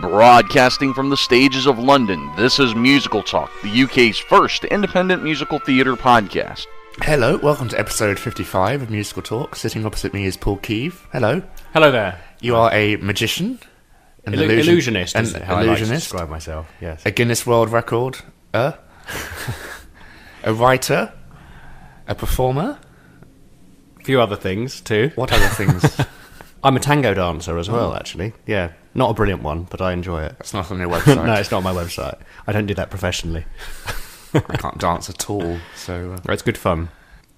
Broadcasting from the stages of London, this is Musical Talk, the UK's first independent musical theatre podcast. Hello, welcome to episode 55 of Musical Talk. Sitting opposite me is Paul Kieve. Hello. Hello there. You are a magician, an illusionist, an is how I like to describe myself. Yes. A Guinness World Record, a writer, a performer. A few other things too. What other things? I'm a tango dancer as well, actually. Yeah, not a brilliant one, but I enjoy it. That's not on your website. No, it's not on my website. I don't do that professionally. I can't dance at all, so... It's good fun.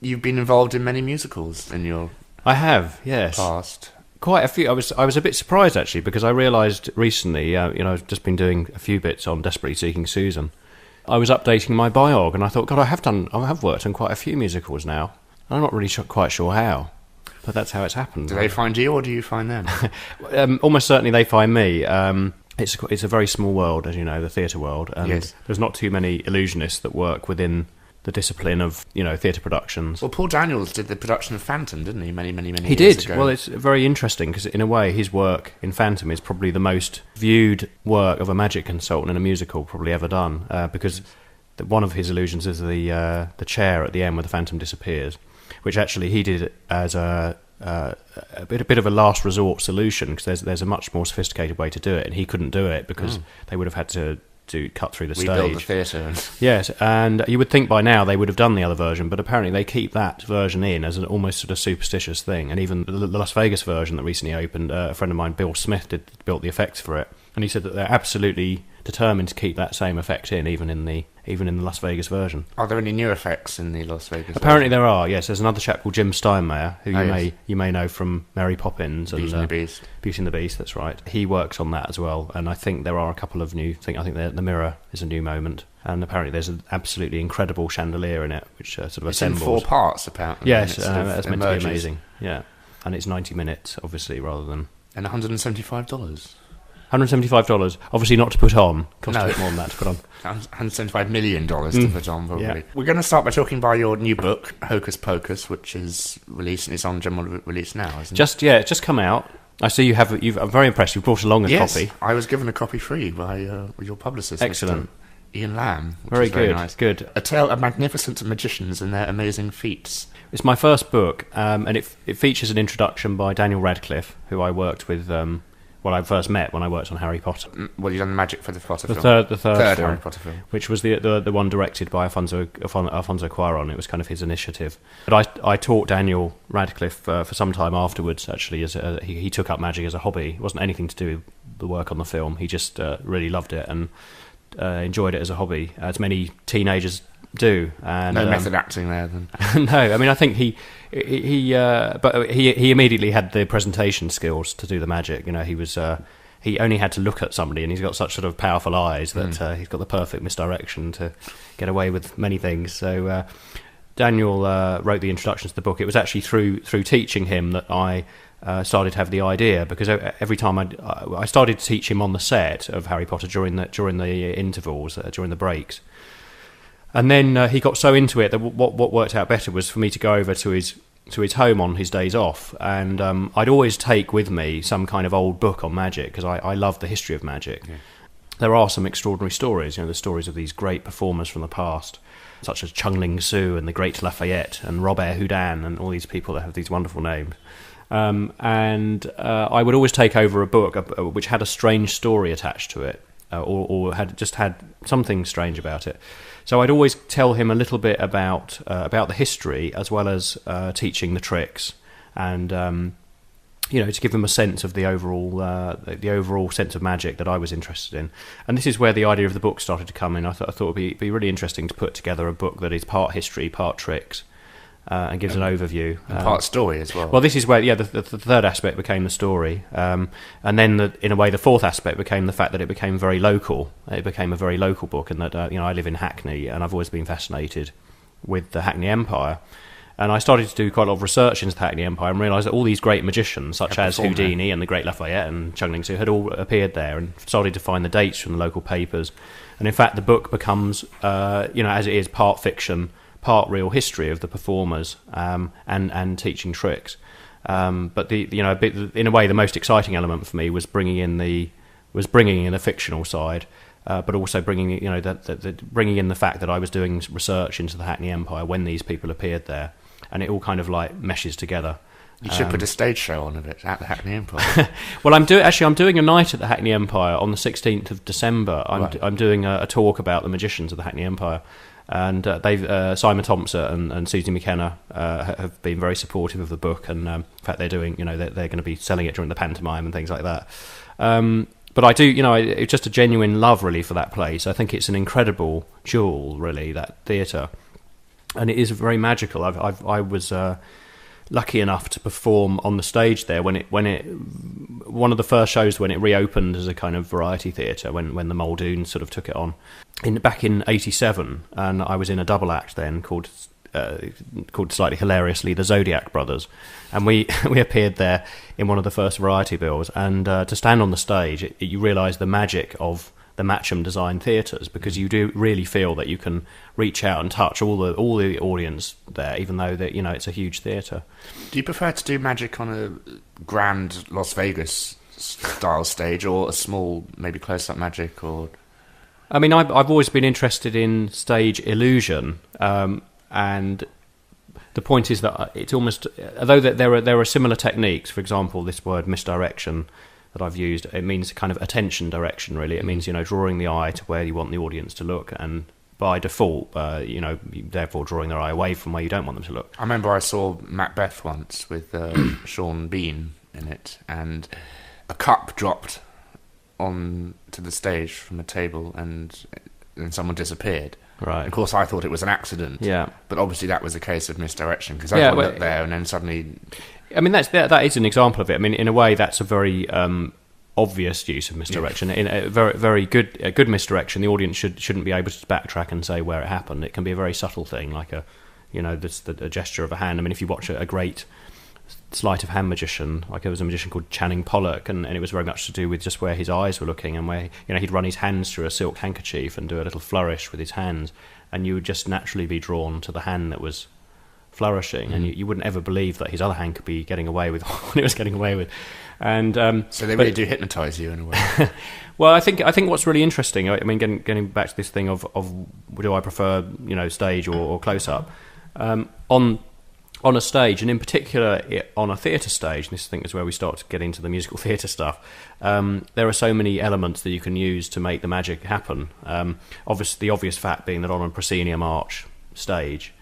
You've been involved in many musicals in your I have, yes. past. Quite a few. I was a bit surprised, actually, because I realised recently, I've just been doing a few bits on Desperately Seeking Susan. I was updating my biog, and I thought, God, I have worked on quite a few musicals now. I'm not really quite sure how. But that's how it's happened. Do they find you, or do you find them? Almost certainly they find me. It's a very small world, as you know, the theatre world, and Yes. There's not too many illusionists that work within the discipline of, theatre productions. Well, Paul Daniels did the production of Phantom, didn't he? Many He years did. ago. Well, it's very interesting, because in a way his work in Phantom is probably the most viewed work of a magic consultant in a musical probably ever done, because one of his illusions is the chair at the end where the Phantom disappears, which actually he did as a bit of a last resort solution, because there's a much more sophisticated way to do it, and he couldn't do it because they would have had to cut through the rebuild stage. the theatre. Yes, and you would think by now they would have done the other version, but apparently they keep that version in as an almost sort of superstitious thing. And even the Las Vegas version that recently opened, a friend of mine, Bill Smith, built the effects for it, and he said that they're absolutely determined to keep that same effect in, even in the Las Vegas version. Are there any new effects in the Las Vegas Apparently version? there are, yes. There's another chap called Jim Steinmeier, who yes. you may know from Mary Poppins and Beauty and the Beast. Beauty and the Beast, that's right. He works on that as well, and I think there are a couple of new things. I think the Mirror is a new moment, and apparently there's an absolutely incredible chandelier in it, which sort of it's assembles. in 4 parts, apparently. Yes, and it that's meant emerges. to be amazing. Yeah, and it's 90 minutes, obviously, rather than... And $175. $175, obviously not to put on. Cost No. a bit more than that to put on. $175 million to put on, probably. Yeah. We're going to start by talking about your new book, Hocus Pocus, which is released, and it's on general release now, isn't it? It's just come out. I see you have. I'm very impressed. You've brought along a Yes, copy. I was given a copy free by your publicist, Excellent. Mr. Ian Lamb. Which Very is good. Nice. Good. A tale of magnificent magicians and their amazing feats. It's my first book, and it features an introduction by Daniel Radcliffe, who I worked with. I first met when I worked on Harry Potter. Well, you've done the magic for the Potter film. The third film, Harry Potter film. which was the one directed by Alfonso Cuarón. It was kind of his initiative. But I taught Daniel Radcliffe for some time afterwards. Actually, as he took up magic as a hobby. It wasn't anything to do with the work on the film. He just really loved it and enjoyed it as a hobby, as many teenagers do. And No method acting there, then. no, I mean, I think he immediately had the presentation skills to do the magic. He only had to look at somebody, and he's got such sort of powerful eyes that he's got the perfect misdirection to get away with many things. So Daniel wrote the introduction to the book. It was actually through teaching him that I started to have the idea, because every time I started to teach him on the set of Harry Potter during the intervals, during the breaks. And then he got so into it that what worked out better was for me to go over to his home on his days off, and I'd always take with me some kind of old book on magic, because I love the history of magic. Yeah. There are some extraordinary stories, the stories of these great performers from the past, such as Chung Ling Soo and the Great Lafayette and Robert Houdin and all these people that have these wonderful names. And I would always take over a book which had a strange story attached to it, or had something strange about it. So I'd always tell him a little bit about the history, as well as teaching the tricks, and to give him a sense of the overall sense of magic that I was interested in. And this is where the idea of the book started to come in. I thought it would be really interesting to put together a book that is part history, part tricks, and gives an overview. And part story as well. Well, this is where the third aspect became the story, and then in a way the fourth aspect became the fact that it became very local. It became a very local book, and that I live in Hackney, and I've always been fascinated with the Hackney Empire. And I started to do quite a lot of research into the Hackney Empire and realised that all these great magicians, such as Houdini and the Great Lafayette and Chung Ling Soo, had all appeared there, and started to find the dates from the local papers. And in fact, the book becomes, as it is, part fiction, part real history of the performers, and teaching tricks. But in a way, the most exciting element for me was bringing in the was bringing in a fictional side, but also bringing bringing in the fact that I was doing research into the Hackney Empire when these people appeared there, and it all kind of like meshes together. You should put a stage show on of it at the Hackney Empire. Well, I'm doing a night at the Hackney Empire on the 16th of December. I'm doing a talk about the magicians of the Hackney Empire, and Simon Thompson and Susie McKenna have been very supportive of the book, and in fact they're doing, they're going to be selling it during the pantomime and things like that. But I do, it's just a genuine love really for that place. I think it's an incredible jewel, really, that theatre, and it is very magical. I was lucky enough to perform on the stage there when it one of the first shows when it reopened as a kind of variety theatre, when the Muldoon sort of took it on back in '87, and I was in a double act then called slightly hilariously the Zodiac Brothers, and we appeared there in one of the first variety bills, and to stand on the stage, you realise the magic of the Matcham design theatres, because you do really feel that you can reach out and touch all the audience there, even though that it's a huge theatre. Do you prefer to do magic on a grand Las Vegas style stage, or a small, maybe close-up magic? Or I mean, I've always been interested in stage illusion, and the point is that it's almost, although that there are similar techniques. For example, this word misdirection that I've used, it means kind of attention direction, really. It means, drawing the eye to where you want the audience to look, and by default, therefore drawing their eye away from where you don't want them to look. I remember I saw Macbeth once with Sean Bean in it, and a cup dropped onto the stage from a table, and someone disappeared. Right. Of course, I thought it was an accident. Yeah. But obviously that was a case of misdirection, because everyone looked there, and then suddenly... I mean, that is an example of it. I mean, in a way, that's a very obvious use of misdirection. In a very good misdirection, the audience shouldn't be able to backtrack and say where it happened. It can be a very subtle thing, like a gesture of a hand. I mean, if you watch a great sleight of hand magician, like there was a magician called Channing Pollock, and it was very much to do with just where his eyes were looking, and where he'd run his hands through a silk handkerchief and do a little flourish with his hands, and you would just naturally be drawn to the hand that was flourishing, and you wouldn't ever believe that his other hand could be getting away with what it was getting away with. And so they really do hypnotise you in a way. Well, I think what's really interesting, I mean, getting back to this thing of do I prefer stage or close up, on a stage, and in particular on a theatre stage, and this I think is where we start to get into the musical theatre stuff. There are so many elements that you can use to make the magic happen. The obvious fact being that on a proscenium arch stage,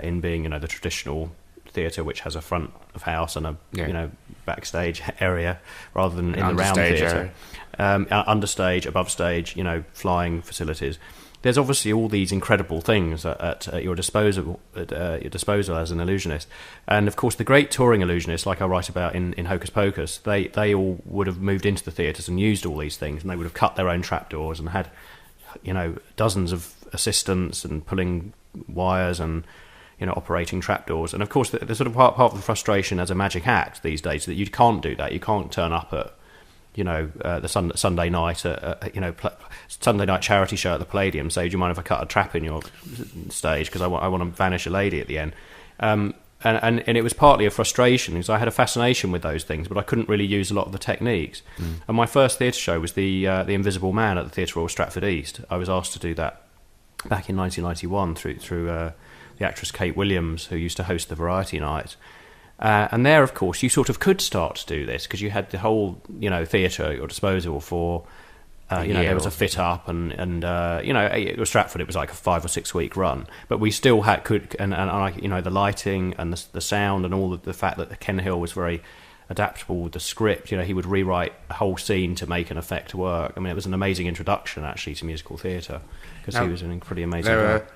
in being the traditional theatre, which has a front of house and a backstage area rather than in the round theatre, understage, above stage, flying facilities. There's obviously all these incredible things at your disposal as an illusionist, and of course the great touring illusionists, like I write about in Hocus Pocus, they all would have moved into the theatres and used all these things, and they would have cut their own trapdoors and had dozens of assistants and pulling wires and operating trapdoors. And of course the sort of part of the frustration as a magic act these days that you can't do that. You can't turn up at the Sunday night Sunday night charity show at the Palladium, say, do you mind if I cut a trap in your stage because I want to vanish a lady at the end, and it was partly a frustration because I had a fascination with those things, but I couldn't really use a lot of the techniques. And my first theatre show was the Invisible Man at the Theatre Royal Stratford East. I was asked to do that back in 1991 through the actress Kate Williams, who used to host the Variety Night. And there, of course, you sort of could start to do this because you had the whole, theatre at your disposal for, there was a fit up and it was Stratford. It was like a 5 or 6 week run, but we still could the lighting and the sound and all the fact that Ken Hill was very adaptable with the script. He would rewrite a whole scene to make an effect work. I mean, it was an amazing introduction actually to musical theatre because he was an pretty amazing guy. There are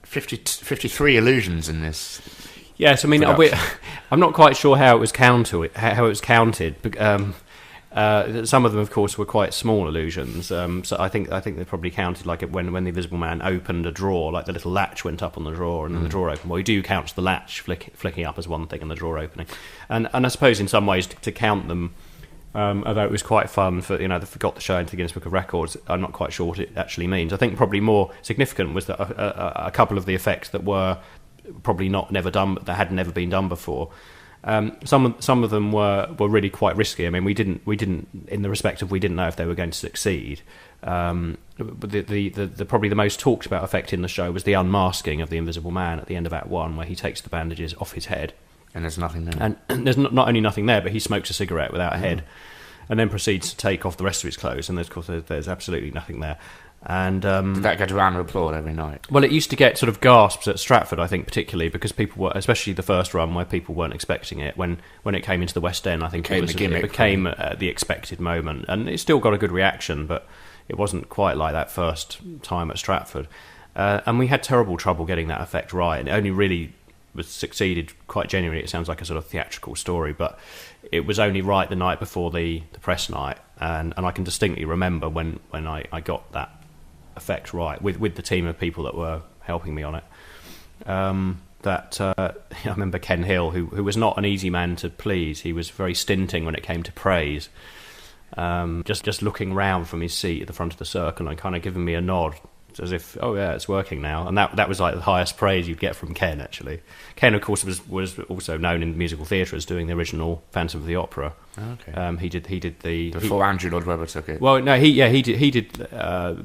53 illusions in this. Yes, I mean, I'm not quite sure how it was counted. Some of them, of course, were quite small illusions. So I think they probably counted like when the Invisible Man opened a drawer, like the little latch went up on the drawer and then the drawer opened. Well, you do count the latch flicking up as one thing and the drawer opening. And I suppose in some ways to count them, although it was quite fun for they forgot the show into the Guinness Book of Records, I'm not quite sure what it actually means. I think probably more significant was that a couple of the effects that were probably never done, that had never been done before, Some of them were really quite risky. I mean, we didn't in the respect of we didn't know if they were going to succeed. But the probably the most talked about effect in the show was the unmasking of the Invisible Man at the end of Act 1, where he takes the bandages off his head. And there's nothing there. And there's not only nothing there, but he smokes a cigarette without a head, and then proceeds to take off the rest of his clothes. And of course, there's absolutely nothing there. And did that get a round of applause every night? Well, it used to get sort of gasps at Stratford, I think, particularly because people were, especially the first run, where people weren't expecting it. When it came into the West End, I think it became the expected moment, and it still got a good reaction, but it wasn't quite like that first time at Stratford. And we had terrible trouble getting that effect right, and it only really was succeeded quite genuinely. It sounds like a sort of theatrical story, but it was only right the night before the press night, and I can distinctly remember when I got that effect right with the team of people that were helping me on it. I remember Ken Hill, who was not an easy man to please. He was very stinting when it came to praise. Just looking round from his seat at the front of the circle and kind of giving me a nod, as if, oh yeah, it's working now. And that was like the highest praise you'd get from Ken, actually. Ken, of course, was also known in musical theatre as doing the original Phantom of the Opera. Okay. He did the before Andrew Lloyd Webber took it. Well, no, he did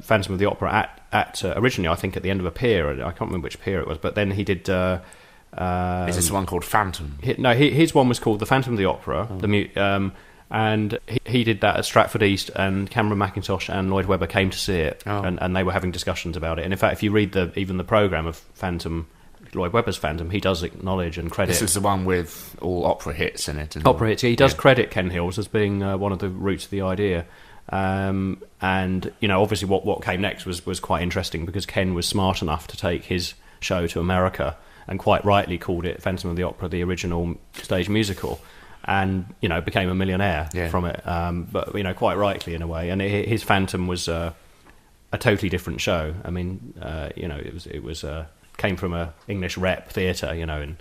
Phantom of the Opera at originally, I think, at the end of a pier. I can't remember which pier it was, but then he did. Is this one called Phantom? His one was called the Phantom of the Opera. And he did that at Stratford East, and Cameron Mackintosh and Lloyd Webber came to see it, and they were having discussions about it. And in fact, if you read even the programme of Lloyd Webber's Phantom, he does acknowledge and credit. This is the one with all opera hits in it. Opera hits, yeah. He does credit Ken Hills as being one of the roots of the idea. And obviously what came next was quite interesting, because Ken was smart enough to take his show to America, and quite rightly called it Phantom of the Opera, the original stage musical. And became a millionaire from it, but quite rightly in a way. And his Phantom was a totally different show. I mean, it was came from a English rep theatre, and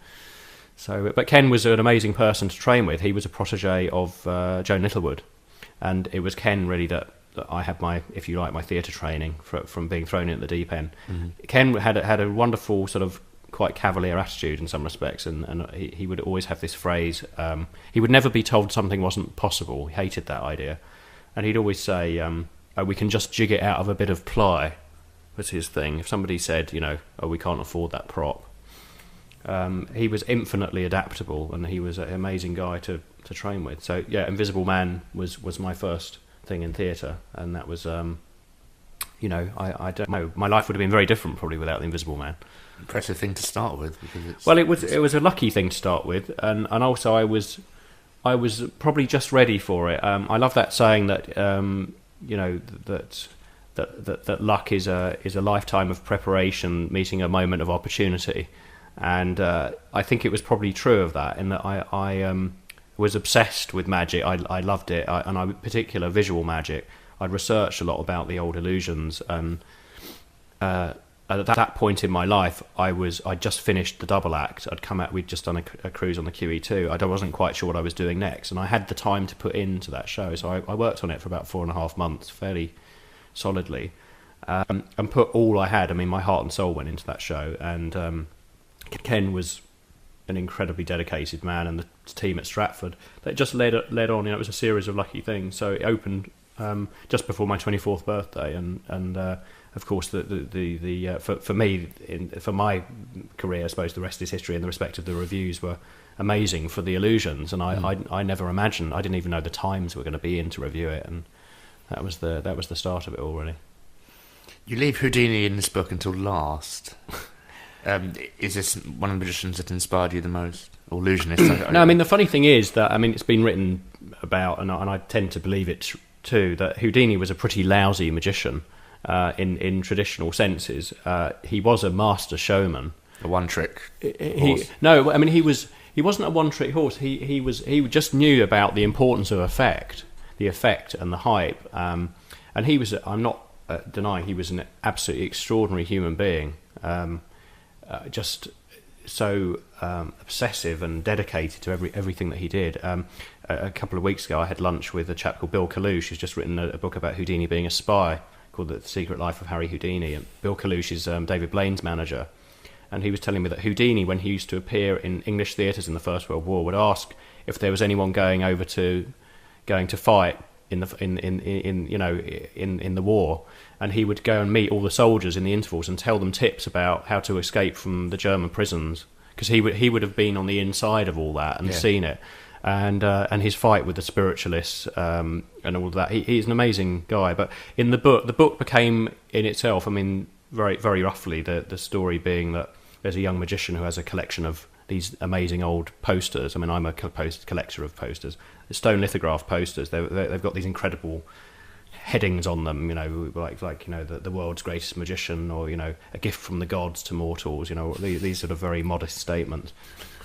so. But Ken was an amazing person to train with. He was a protege of Joan Littlewood, and it was Ken really that I had my, if you like, my theatre training from being thrown in at the deep end. Mm-hmm. Ken had a wonderful sort of quite cavalier attitude in some respects, and he would always have this phrase, he would never be told something wasn't possible. He hated that idea, and he'd always say, we can just jig it out of a bit of ply, was his thing. If somebody said, we can't afford that prop, he was infinitely adaptable, and he was an amazing guy to train with. So yeah, Invisible Man was my first thing in theatre, and that was I don't know, my life would have been very different probably without the Invisible Man. Impressive thing to start with, because it's... Well, it was a lucky thing to start with, and also I was probably just ready for it. I love that saying that that luck is a lifetime of preparation meeting a moment of opportunity, and I think it was probably true of that, in that I was obsessed with magic. I loved it, and in particular visual magic. I'd researched a lot about the old illusions, and at that point in my life, I'd just finished the double act. We'd just done a cruise on the QE2. I wasn't quite sure what I was doing next, and I had the time to put into that show, so I worked on it for about 4.5 months, fairly solidly, and put all I had. I mean, my heart and soul went into that show, and Ken was an incredibly dedicated man, and the team at Stratford, that just led on. It was a series of lucky things. So it opened just before my 24th birthday, and of course, for me, for my career, I suppose the rest is history. In the respect of the reviews were amazing for the illusions, and I never imagined. I didn't even know the times were going to be in to review it, and that was the start of it all, really. You leave Houdini in this book until last. Is this one of the magicians that inspired you the most, or illusionist? No, I mean the funny thing is that it's been written about, and I tend to believe it too, that Houdini was a pretty lousy magician. In traditional senses, he was a master showman. A one-trick horse. No, I mean he wasn't a one-trick horse. He just knew about the importance of the effect and the hype. And he was. I'm not denying he was an absolutely extraordinary human being. Just so obsessive and dedicated to everything that he did. A couple of weeks ago, I had lunch with a chap called Bill Kalouche, who's just written a book about Houdini being a spy, called The Secret Life of Harry Houdini. And Bill Kalouche is David Blaine's manager, and he was telling me that Houdini, when he used to appear in English theatres in the First World War, would ask if there was anyone going to fight in the war, and he would go and meet all the soldiers in the intervals and tell them tips about how to escape from the German prisons, because he would have been on the inside of all that and seen it, and his fight with the spiritualists and all of that. He's an amazing guy. But in the book became in itself, I mean, very very roughly, the story being that there's a young magician who has a collection of these amazing old posters. I mean, I'm a collector of posters. The stone lithograph posters. They've got these incredible headings on them, like the world's greatest magician, or a gift from the gods to mortals. These sort of very modest statements.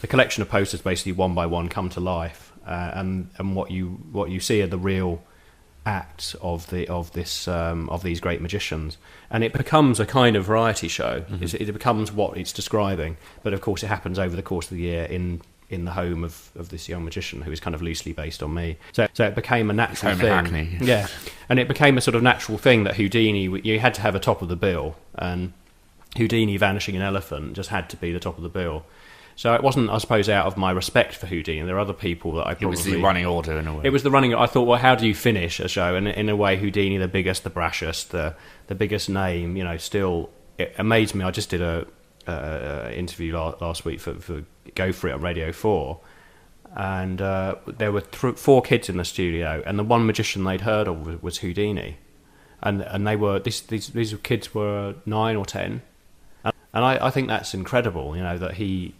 The collection of posters basically one by one come to life, and what you see are the real acts of these great magicians, and it becomes a kind of variety show. Mm-hmm. It becomes what it's describing, but of course it happens over the course of the year in the home of this young magician, who is kind of loosely based on me. So it became a natural thing. Hackney. Yeah, and it became a sort of natural thing that Houdini, you had to have a top of the bill, and Houdini vanishing an elephant just had to be the top of the bill. So it wasn't, I suppose, out of my respect for Houdini. There are other people that I probably... It was the running order, in a way. It was the running... I thought, well, how do you finish a show? And in a way, Houdini, the biggest, the brashest, the biggest name, still... It amazed me. I just did a interview last week for Go For It on Radio 4, and there were 4 kids in the studio, and the one magician they'd heard of was Houdini. And they were... These kids were 9 or 10. And I think that's incredible, that he...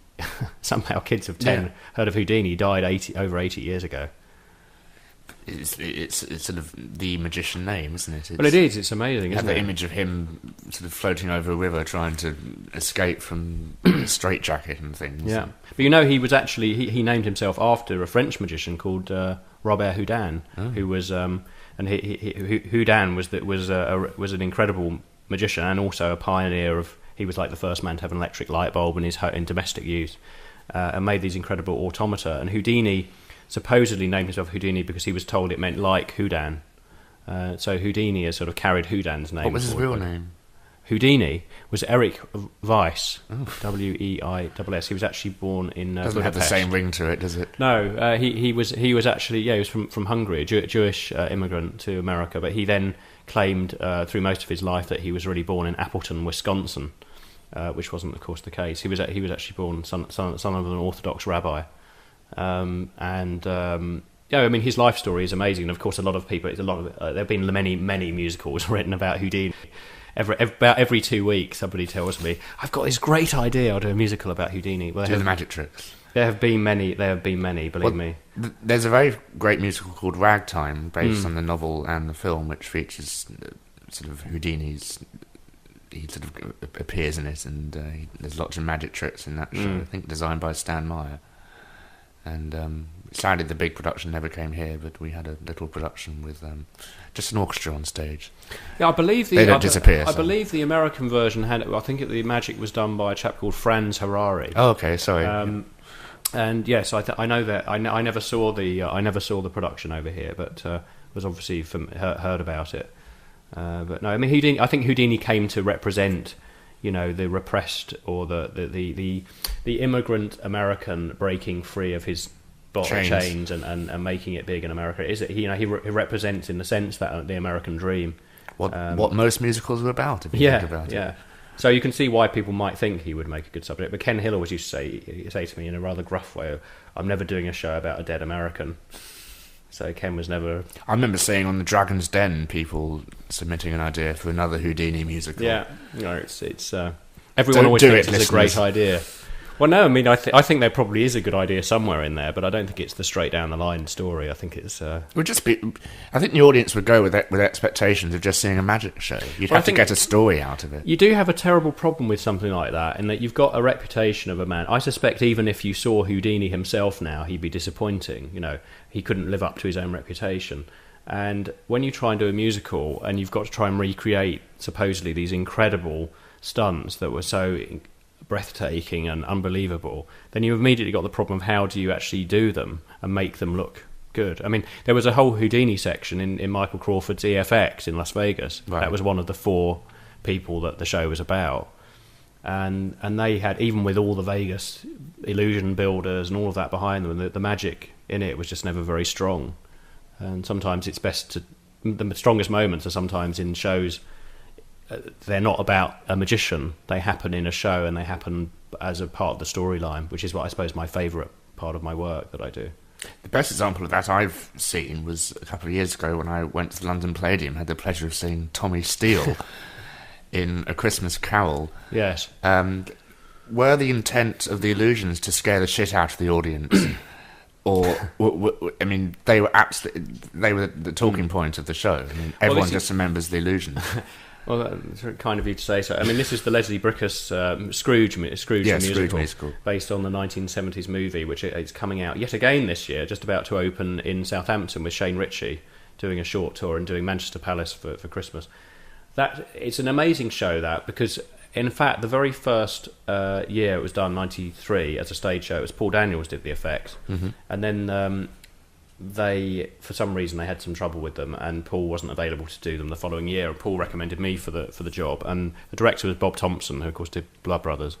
somehow kids of 10 heard of Houdini, died over 80 years ago. It's sort of the magician name, isn't it? Well, it is. It's amazing, isn't it? The image of him sort of floating over a river trying to escape from a straitjacket and things. Yeah. But he was actually... He named himself after a French magician called Robert Houdin, who was... and Houdin was an incredible magician, and also a pioneer of... He was like the first man to have an electric light bulb in domestic use, and made these incredible automata. And Houdini supposedly named himself Houdini because he was told it meant like Houdin. So Houdini has sort of carried Houdin's name. What was his real name? Houdini was Eric Weiss, Weiss. He was actually born in Doesn't Budapest. have the same ring to it, does it? No, he was actually he was from Hungary, a Jewish immigrant to America, but he then claimed through most of his life that he was really born in Appleton, Wisconsin. Which wasn't, of course, the case. He was actually born son of an Orthodox rabbi, I mean, his life story is amazing. And of course, there have been many musicals written about Houdini. About every 2 weeks, somebody tells me, "I've got this great idea. I'll do a musical about Houdini." Well, do the magic tricks. There have been many. Believe me. There's a very great musical called Ragtime, based on the novel and the film, which features sort of Houdini's. He sort of appears in it, and there's lots of magic tricks in that show. I think designed by Stan Meyer. And sadly, the big production never came here, but we had a little production with just an orchestra on stage. Yeah, I believe they don't disappear. I believe the American version had. I think the magic was done by a chap called Franz Harari. Oh, okay, sorry. And yes, I know that. I never saw the production over here, but was obviously heard about it. But no, I mean, I think Houdini came to represent, the repressed or the immigrant American breaking free of his chains and making it big in America. Is it he represents, in the sense, that the American dream. What most musicals are about, if you think about it. Yeah. So you can see why people might think he would make a good subject. But Ken Hill always used to say to me in a rather gruff way, "I'm never doing a show about a dead American." So Ken was never... I remember seeing on the Dragon's Den people submitting an idea for another Houdini musical. Yeah, it's everyone always thinks it's a great idea. Well, no, I mean, I think there probably is a good idea somewhere in there, but I don't think it's the straight down the line story. I think it's... I think the audience would go with expectations of just seeing a magic show. You'd have to get a story out of it. You do have a terrible problem with something like that, in that you've got a reputation of a man. I suspect even if you saw Houdini himself now, he'd be disappointing. He couldn't live up to his own reputation. And when you try and do a musical, and you've got to try and recreate, supposedly, these incredible stunts that were so breathtaking and unbelievable, then you immediately got the problem of how do you actually do them and make them look good. I mean, there was a whole Houdini section in Michael Crawford's EFX in Las Vegas. Right. That was one of the 4 people that the show was about. and they had, even with all the Vegas illusion builders and all of that behind them, the magic in it was just never very strong. And sometimes it's best to, the strongest moments are sometimes in shows. They're not about a magician. They happen in a show, and they happen as a part of the storyline, which is what I suppose my favourite part of my work that I do. The best example of that I've seen was a couple of years ago when I went to the London Palladium, had the pleasure of seeing Tommy Steele in A Christmas Carol. Yes. Were the intent of the illusions to scare the shit out of the audience? Or, I mean, they were the talking point of the show. I mean, everyone just remembers the illusions. Well, that's kind of you to say so. I mean, this is the Leslie Bricusse Scrooge musical, based on the 1970s movie, which it's coming out yet again this year, just about to open in Southampton with Shane Ritchie doing a short tour and doing Manchester Palace for Christmas. It's an amazing show, because in fact the very first year it was done, 93, as a stage show, it was Paul Daniels did the effects, and then they, for some reason, they had some trouble with them, and Paul wasn't available to do them the following year. And Paul recommended me for the job, and the director was Bob Thompson, who of course did Blood Brothers,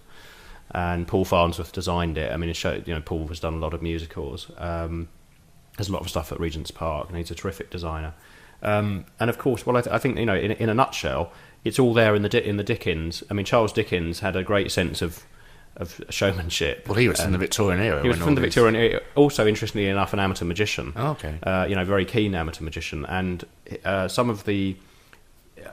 and Paul Farnsworth designed it. I mean, it showed, Paul has done a lot of musicals. There's a lot of stuff at Regent's Park, and he's a terrific designer. And of course, well, I think in a nutshell, it's all there in the Dickens. I mean, Charles Dickens had a great sense of showmanship. Well, he was from the Victorian era. He was from the Victorian era. Also, interestingly enough, an amateur magician. Oh, okay. Very keen amateur magician. And some of the,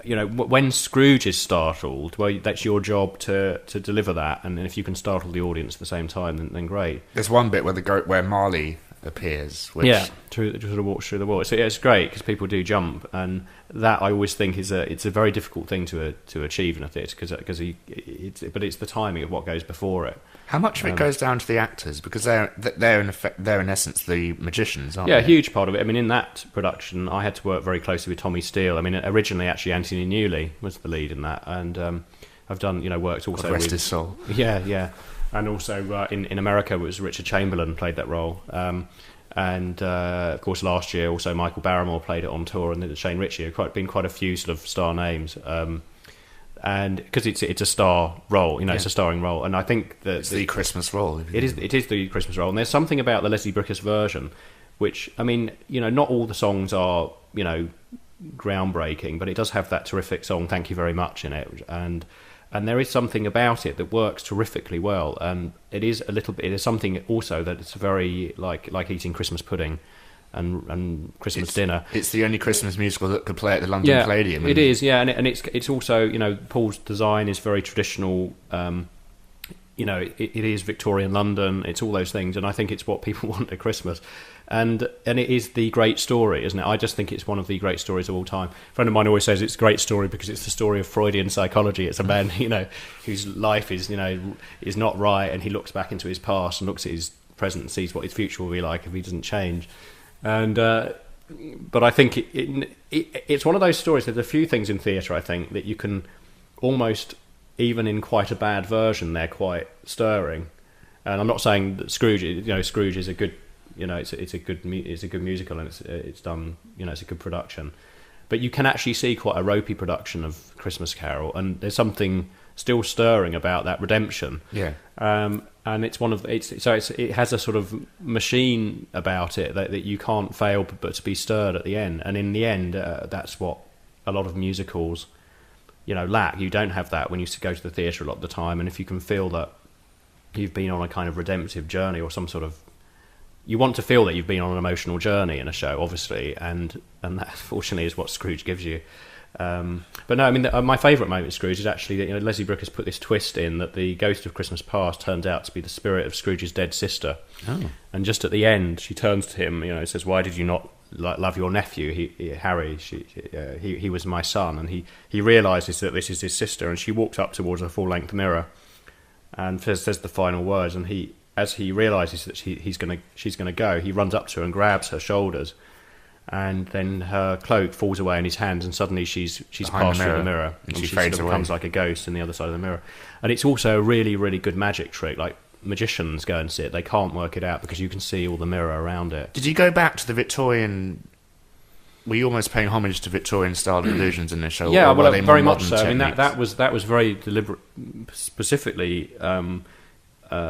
when Scrooge is startled, well, that's your job to deliver that. And if you can startle the audience at the same time, then great. There's one bit where Marley appears. Which... Yeah, sort of walks through the wall. So it's great because people do jump, and that I always think it's a very difficult thing to achieve in a theatre but it's the timing of what goes before it. How much of it goes down to the actors, because they're in essence the magicians, aren't they? Yeah, a huge part of it. I mean, in that production, I had to work very closely with Tommy Steele. I mean, originally actually Anthony Newley was the lead in that, and I've done worked also God rest with his soul. Yeah. And also in America, it was Richard Chamberlain played that role. And of course, last year also Michael Barrymore played it on tour, and Shane Ritchie. Been quite a few sort of star names. And because it's a star role, it's a starring role, and I think that it's the Christmas role. It is the Christmas role, and there's something about the Leslie Bricusse version, which, I mean, not all the songs are groundbreaking, but it does have that terrific song "Thank You Very Much" in it, and there is something about it that works terrifically well. And it is something also that it's very like eating Christmas pudding and Christmas dinner. It's the only Christmas musical that could play at the London Palladium. It is, and it's also, Paul's design is very traditional. It is Victorian London. It's all those things, and I think it's what people want at Christmas. And it is the great story, isn't it? I just think it's one of the great stories of all time. A friend of mine always says it's a great story because it's the story of Freudian psychology. It's a man, whose life is not right, and he looks back into his past and looks at his present and sees what his future will be like if he doesn't change. And but I think it's one of those stories. There's a few things in theatre, I think, that you can almost, even in quite a bad version, they're quite stirring. And I'm not saying that Scrooge is a good, it's a good musical, and it's done, it's a good production. But you can actually see quite a ropey production of Christmas Carol, and there's something still stirring about that redemption. Yeah. And it's one of it has a sort of machine about it that you can't fail but to be stirred at the end. And in the end, that's what a lot of musicals, lack. You don't have that when you go to the theatre a lot of the time. And if you can feel that you've been on a kind of redemptive journey, or some sort of, you want to feel that you've been on an emotional journey in a show, obviously, and that fortunately is what Scrooge gives you. But no, I mean, my favourite moment of Scrooge is actually that Leslie Bricusse put this twist in that the ghost of Christmas Past turns out to be the spirit of Scrooge's dead sister. Oh. And just at the end, she turns to him, says, "Why did you not love your nephew, Harry? He was my son." And he realises that this is his sister, and she walks up towards a full-length mirror and says the final words. And as he realises that she's going to go, he runs up to her and grabs her shoulders. And then her cloak falls away in his hands, and suddenly she's passed through the mirror, and she fades away. Becomes like a ghost in the other side of the mirror. And it's also a really, really good magic trick. Like, magicians go and see it, they can't work it out because you can see all the mirror around it. Did you go back to the Victorian were you almost paying homage to Victorian style illusions in this show? Yeah, or were well, they very more much modern so. I mean, techniques? that was very deliberate, specifically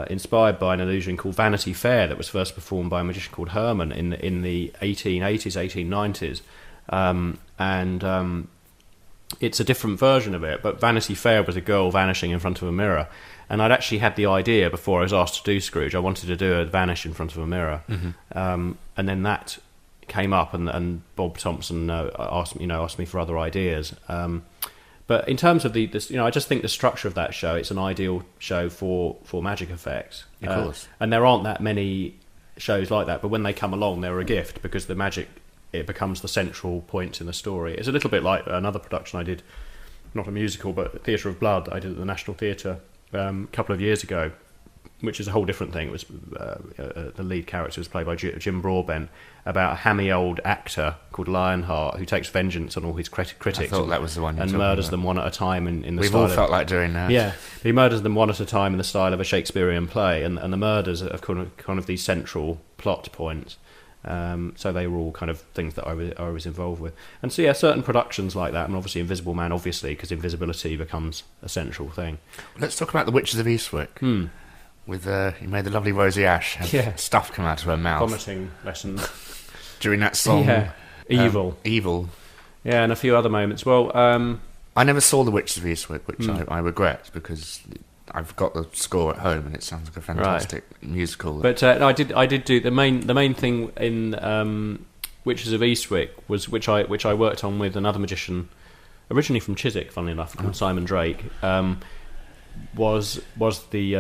inspired by an illusion called Vanity Fair that was first performed by a magician called Herman in the 1880s, 1890s, and it's a different version of it. But Vanity Fair was a girl vanishing in front of a mirror, and I'd actually had the idea before I was asked to do Scrooge. I wanted to do a vanish in front of a mirror, and then that came up, and Bob Thompson asked me for other ideas. But in terms of I just think the structure of that show, it's an ideal show for magic effects. Of course. And there aren't that many shows like that, but when they come along, they're a gift because the magic, it becomes the central point in the story. It's a little bit like another production I did, not a musical, but Theatre of Blood I did at the National Theatre a couple of years ago, which is a whole different thing. It was the lead character was played by Jim Broadbent, about a hammy old actor called Lionheart who takes vengeance on all his critics. I thought that was the one and murders them one at a time in the We've style all of, felt like doing that. Yeah, he murders them one at a time in the style of a Shakespearean play, and the murders are kind of these central plot points. So they were all kind of things that I was involved with. And so, yeah, certain productions like that, and obviously Invisible Man, obviously, because invisibility becomes a central thing. Let's talk about The Witches of Eastwick. With you made the lovely Rosie Ash have stuff come out of her mouth. Vomiting lessons. During that song. Yeah. Evil. Evil. Yeah, and a few other moments. Well, I never saw The Witches of Eastwick, which I regret, because I've got the score at home and it sounds like a fantastic musical. But no, I did do the main thing in Witches of Eastwick was which I worked on with another magician, originally from Chiswick, funnily enough, called Simon Drake. Was the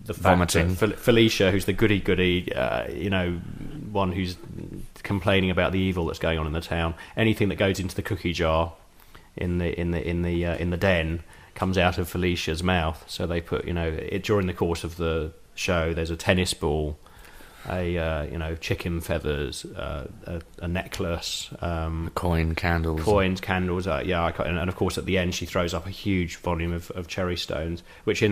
fact Vomiting. that Felicia, who's the goody, one who's complaining about the evil that's going on in the town. Anything that goes into the cookie jar in the den comes out of Felicia's mouth. So they put, during the course of the show, there's a tennis ball, chicken feathers, a necklace, coins, candles, and of course at the end she throws up a huge volume of cherry stones, which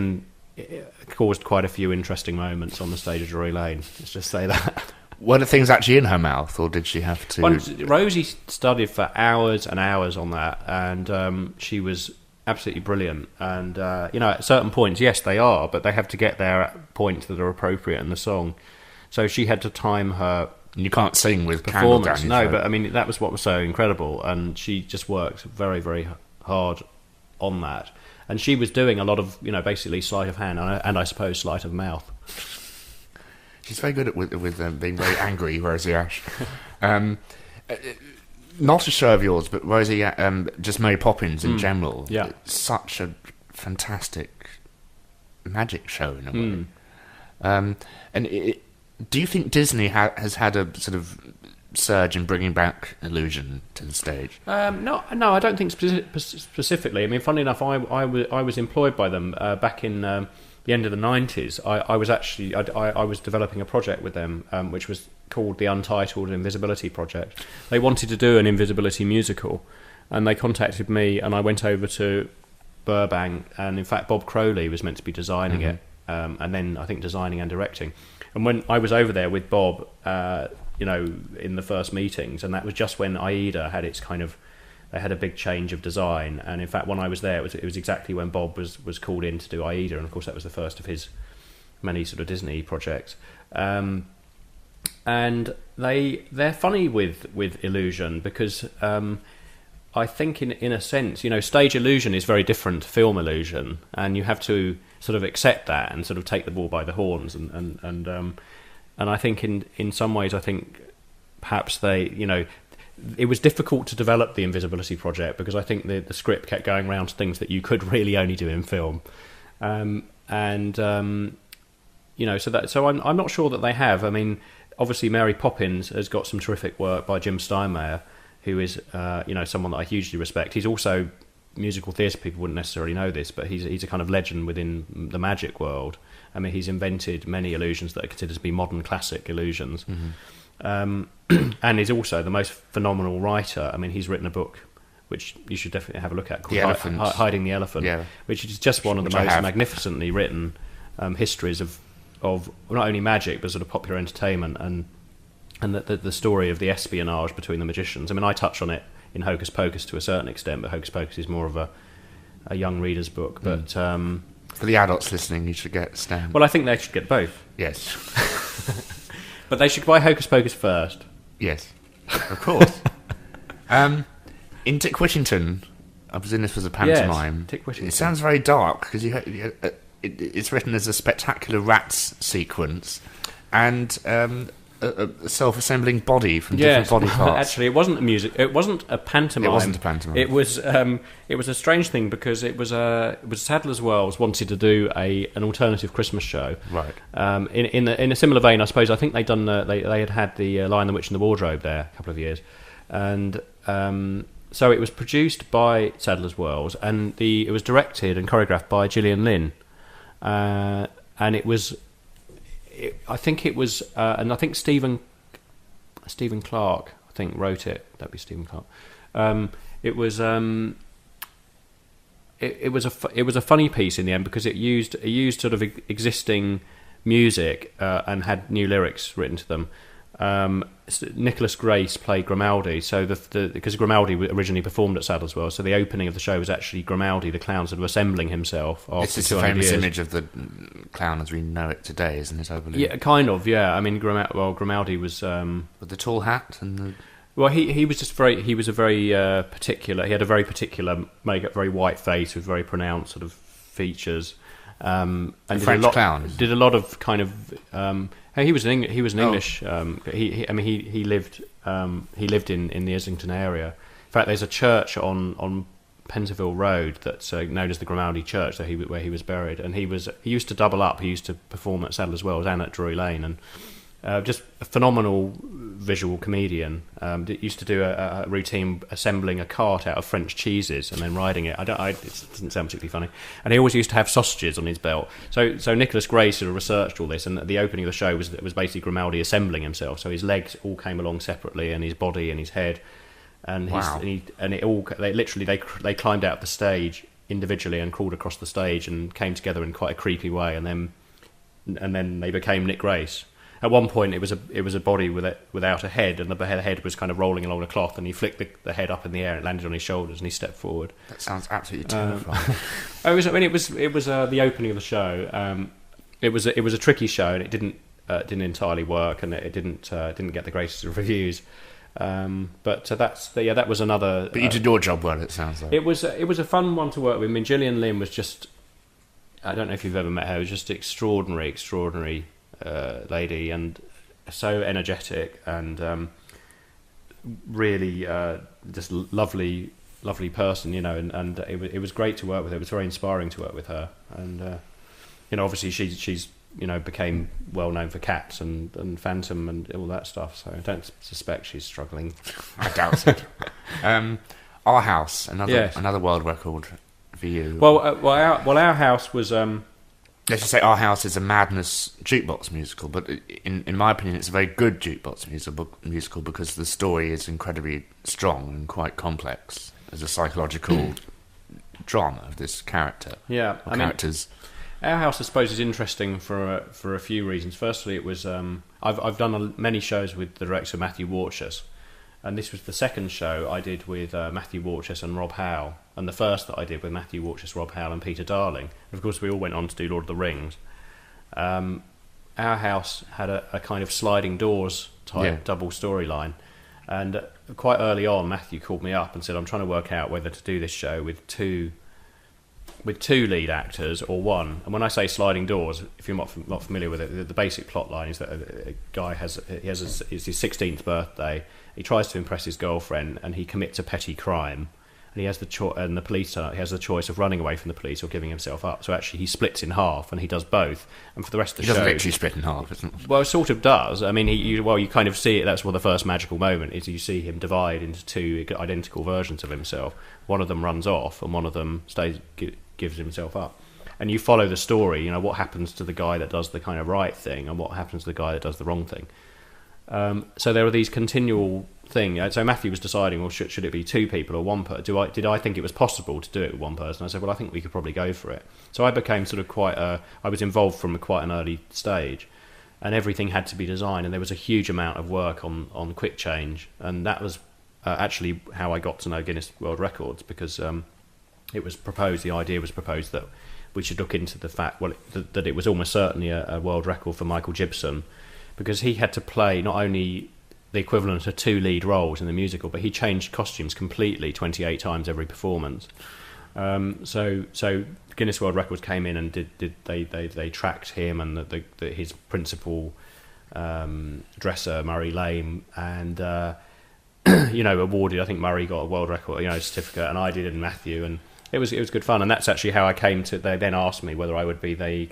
caused quite a few interesting moments on the stage of Drury Lane. Let's just say that. Were the things actually in her mouth, or did she have to? Well, Rosie studied for hours and hours on that, and she was absolutely brilliant. And at certain points, yes, they are, but they have to get there at points that are appropriate in the song. So she had to time her. You can't sing with candle down performance. your No, throat. but I mean that was what was so incredible, and she just worked very, very hard on that. And she was doing a lot of, basically sleight of hand and I suppose sleight of mouth. She's very good at with being very angry, Rosie Ash. Not a show of yours, but Rosie, just Mary Poppins in general. Yeah. It's such a fantastic magic show in a way. Do you think Disney has had a sort of surge in bringing back illusion to the stage? No, I don't think specifically. I mean, funnily enough, I was employed by them back in the end of the 90s. I was developing a project with them, which was called the Untitled Invisibility Project. They wanted to do an invisibility musical, and they contacted me, and I went over to Burbank, and in fact Bob Crowley was meant to be designing it, and then I think designing and directing. And when I was over there with Bob, in the first meetings, and that was just when Aida had its they had a big change of design, and in fact when I was there, it was exactly when Bob was called in to do Aida, and of course that was the first of his many sort of Disney projects. And they're funny with illusion because I think in a sense, stage illusion is very different to film illusion, and you have to sort of accept that and sort of take the bull by the horns, and I think in some ways, I think perhaps it was difficult to develop the Invisibility Project because I think the script kept going around to things that you could really only do in film, so I'm not sure that they have. I mean, obviously Mary Poppins has got some terrific work by Jim Steinmeier, who is someone that I hugely respect. He's also musical theatre people wouldn't necessarily know this, but he's a kind of legend within the magic world. I mean, he's invented many illusions that are considered to be modern classic illusions. And he's also the most phenomenal writer. I mean, he's written a book which you should definitely have a look at called Hiding the Elephant, which is just one of the most magnificently written histories of not only magic but sort of popular entertainment. And and the story of the espionage between the magicians. I mean, I touch on it in Hocus Pocus to a certain extent, but Hocus Pocus is more of a young reader's book. But for the adults listening, you should get Stan. Well, I think they should get both. Yes. But they should buy Hocus Pocus first. Yes, of course. In Dick Whittington, I presume this was a pantomime. Yes, Dick Whittington. It sounds very dark because it's written as a spectacular rats sequence and a self-assembling body from different body parts. Actually, it wasn't a music. It wasn't a pantomime. It wasn't a pantomime. It was a strange thing because it was Sadler's Wells wanted to do an alternative Christmas show. Right. In a similar vein, I suppose. I think they had the Lion, the Witch, and the Wardrobe there a couple of years, and so it was produced by Sadler's Wells, and it was directed and choreographed by Gillian Lynne, and it was. I think it was, and I think Stephen Clark, I think, wrote it. That'd be Stephen Clark. It was a funny piece in the end because it used sort of existing music and had new lyrics written to them. Nicholas Grace played Grimaldi, so because Grimaldi originally performed at Sadler's Wells, so the opening of the show was actually Grimaldi, the clown, sort of assembling himself. This is the famous image of the clown as we know it today, isn't it? I believe. Yeah, kind of. Yeah, I mean, Grimaldi was with the tall hat and the. Well, he was just very. He was a very particular. He had a very particular makeup, very white face with very pronounced sort of features. And French clown did a lot of kind of. He was an English. He lived in the Islington area. In fact, there's a church on Pentonville Road that's known as the Grimaldi Church, where he was buried. And he used to double up. He used to perform at Sadler's Wells and at Drury Lane, and just a phenomenal visual comedian. Used to do a routine assembling a cart out of French cheeses and then riding it. It doesn't sound particularly funny. And he always used to have sausages on his belt. So Nicholas Gray sort of researched all this, and the opening of the show was basically Grimaldi assembling himself. So his legs all came along separately, and his body and his head, and they climbed out the stage individually and crawled across the stage and came together in quite a creepy way, and then they became Nick Grace. At one point, it was a body without a head, and the head was kind of rolling along a cloth, and he flicked the head up in the air, and it landed on his shoulders, and he stepped forward. That sounds absolutely terrifying. It was the opening of the show. It was a tricky show, and it didn't entirely work, and it didn't get the greatest of reviews. But that was another. But you did your job well. It sounds like it was a fun one to work with. I mean, Gillian Lynne was just. I don't know if you've ever met her. It was just extraordinary lady, and so energetic, and really just lovely person, and it was great to work with her. It was very inspiring to work with her, and obviously she's became well known for Cats and Phantom and all that stuff, so I don't suspect she's struggling. I doubt it. Our House, another world record for you. Our House was let's just say Our House is a madness jukebox musical, but in my opinion, it's a very good jukebox musical because the story is incredibly strong and quite complex as a psychological drama of this character. Yeah, characters. Our House, I suppose, is interesting for a few reasons. Firstly, it was I've done many shows with the director Matthew Warchus, and this was the second show I did with Matthew Warchus and Rob Howe, and the first that I did with Matthew Warchus, Rob Howe, and Peter Darling. And of course, we all went on to do Lord of the Rings. Our House had a kind of sliding doors type double storyline, and quite early on, Matthew called me up and said, "I'm trying to work out whether to do this show with two lead actors or one." And when I say sliding doors, if you're not familiar with it, the basic plot line is that a guy it's his 16th birthday. He tries to impress his girlfriend, and he commits a petty crime. And he has the police he has the choice of running away from the police or giving himself up. So actually, he splits in half, and he does both. And for the rest of the show, he doesn't literally split in half, isn't it? Well, it sort of does. I mean, you kind of see it. That's the first magical moment is you see him divide into two identical versions of himself. One of them runs off, and one of them gives himself up. And you follow the story. What happens to the guy that does the kind of right thing, and what happens to the guy that does the wrong thing. So there are these continual things. So Matthew was deciding, well, should it be two people or one person? Did I think it was possible to do it with one person? I said, well, I think we could probably go for it. So I became sort of I was involved from quite an early stage. and everything had to be designed, and there was a huge amount of work on quick change, and that was actually how I got to know Guinness World Records, because it was proposed, the idea was proposed that we should look into the fact that it was almost certainly a world record for Michael Gibson, because he had to play not only the equivalent of 2 lead roles in the musical, but he changed costumes completely 28 times every performance. So Guinness World Records came in and they tracked him and his principal dresser, Murray Lane, and awarded. I think Murray got a world record, certificate, and I did, and Matthew, and it was good fun. And that's actually how I came to. They then asked me whether I would be the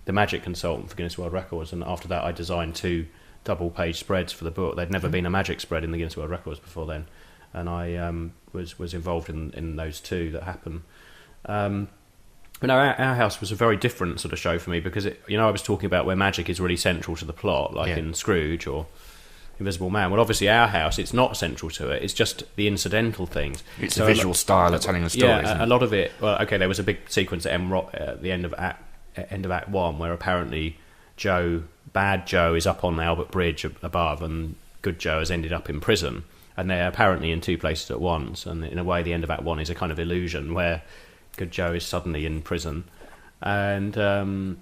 magic consultant for Guinness World Records, and after that I designed 2 double-page spreads for the book. There'd never been a magic spread in the Guinness World Records before then, and I was involved in those 2 that happened. But no, Our House was a very different sort of show for me, because I was talking about where magic is really central to the plot, like in Scrooge or Invisible Man. Well, obviously Our House, it's not central to it. It's just the incidental things. It's a visual style of telling the story. Yeah, a lot of it. Well, okay, there was a big sequence at the end of Act 1 where apparently Bad Joe is up on the Albert Bridge above, and Good Joe has ended up in prison, and they're apparently in 2 places at once. And in a way, the end of Act 1 is a kind of illusion where Good Joe is suddenly in prison. And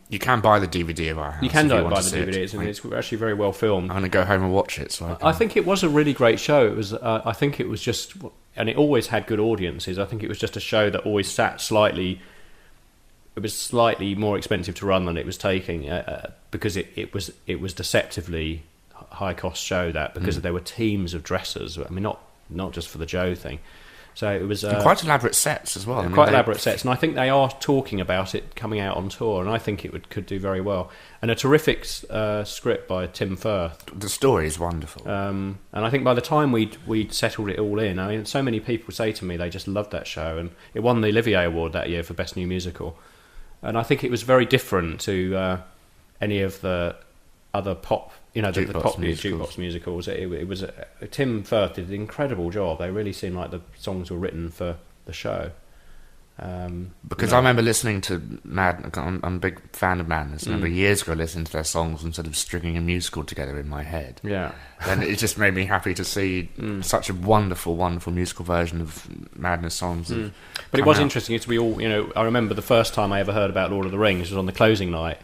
you can buy the DVD of Our House. You can buy the DVD, and it's actually very well filmed. I'm going to go home and watch it. So I think it was a really great show. It was. I think it was just, and it always had good audiences. I think it was just a show that always sat slightly. It was slightly more expensive to run than it was taking, because it was deceptively high cost show, that because there were teams of dressers. I mean, not just for the Joe thing. So it was quite elaborate sets as well. Elaborate sets, and I think they are talking about it coming out on tour, and I think it could do very well. And a terrific script by Tim Firth. The story is wonderful, and I think by the time we'd settled it all in, I mean, so many people say to me they just loved that show, and it won the Olivier Award that year for Best New Musical. And I think it was very different to any of the other pop. The pop jukebox musicals. It was Tim Firth did an incredible job. They really seemed like the songs were written for the show. Because I remember listening to I'm a big fan of Madness. I remember years ago listening to their songs and sort of stringing a musical together in my head. Yeah, and it just made me happy to see such a wonderful, wonderful musical version of Madness songs. But it was interesting to be all. I remember the first time I ever heard about Lord of the Rings was on the closing night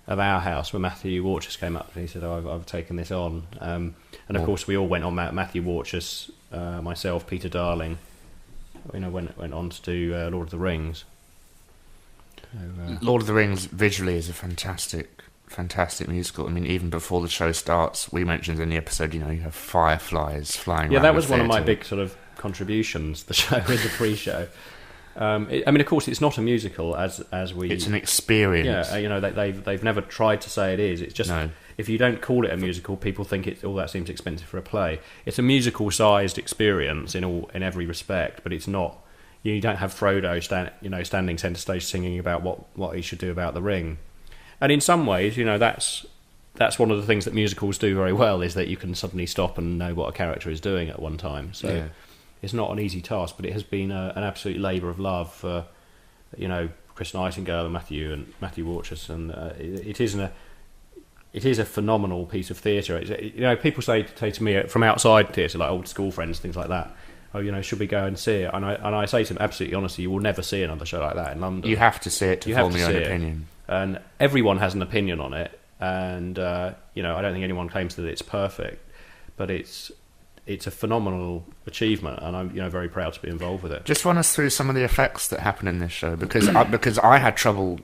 of Our House, where Matthew Warchus came up and he said, I've taken this on, and of course we all went on. Matthew Warchus, myself, Peter Darling, went on to do Lord of the Rings. So, Lord of the Rings visually is a fantastic musical. I mean, even before the show starts, we mentioned in the episode, you have fireflies flying around. Yeah, that was one of my big sort of contributions, the show in the pre-show. I mean, of course, it's not a musical as we. It's an experience. Yeah, they've never tried to say it is. It's just if you don't call it a musical, people think that seems expensive for a play. It's a musical-sized experience in every respect, but it's not. You don't have Frodo standing centre stage singing about what he should do about the ring. And in some ways, that's one of the things that musicals do very well, is that you can suddenly stop and know what a character is doing at one time. So. Yeah. It's not an easy task, but it has been an absolute labour of love for, Chris Nightingale and Matthew Warchus, and it is a phenomenal piece of theatre. People say to me from outside theatre, like old school friends, things like that. Oh, should we go and see it? And I say to them, absolutely honestly, you will never see another show like that in London. You have to see it to form your own opinion. And everyone has an opinion on it, and I don't think anyone claims that it's perfect, but it's a phenomenal achievement, and I'm very proud to be involved with it. Just run us through some of the effects that happen in this show, because I had trouble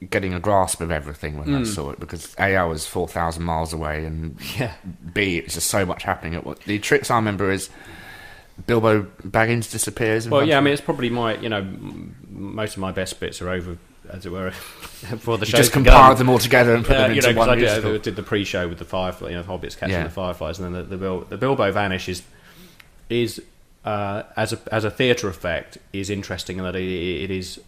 getting a grasp of everything when I saw it, because A, I was 4,000 miles away, and B, it's just so much happening. The tricks I remember is Bilbo Baggins disappears. Well, yeah, I mean, it's probably my most of my best bits are over, as it were, before the show. Just compiled them all together and put them into one musical. I did the pre-show with the Firefly, the Hobbits catching the Fireflies, and then the Bilbo Vanish is as a theatre effect is interesting in that it is.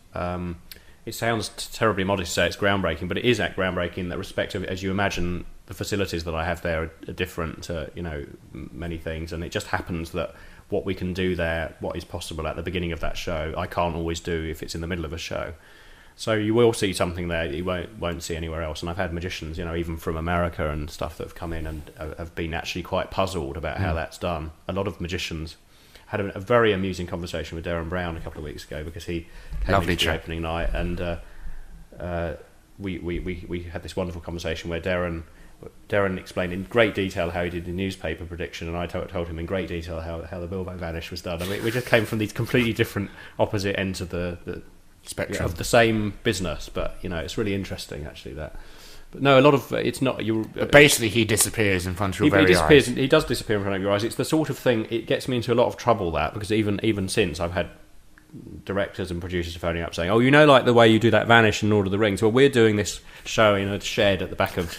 It sounds terribly modest to say it's groundbreaking, but it is groundbreaking in that respect of, as you imagine, the facilities that I have there are different to many things, and it just happens that what we can do there, what is possible at the beginning of that show, I can't always do if it's in the middle of a show. So you will see something there that you won't see anywhere else. And I've had magicians, even from America and stuff, that have come in and have been actually quite puzzled about how that's done. A lot of magicians had a very amusing conversation with Darren Brown a couple of weeks ago, because he came into the opening night, and we had this wonderful conversation where Darren explained in great detail how he did the newspaper prediction, and I told him in great detail how the Bilbo Vanish was done. I mean, we just came from these completely different opposite ends of the spectrum of the same business, but it's really interesting actually that. But no, a lot of it's not. But basically, he disappears in front of your very eyes. He does disappear in front of your eyes. It's the sort of thing. It gets me into a lot of trouble, that, because even since I've had directors and producers phoning up saying, "Oh, like the way you do that Vanish in Lord of the Rings. Well, we're doing this show in a shed at the back of."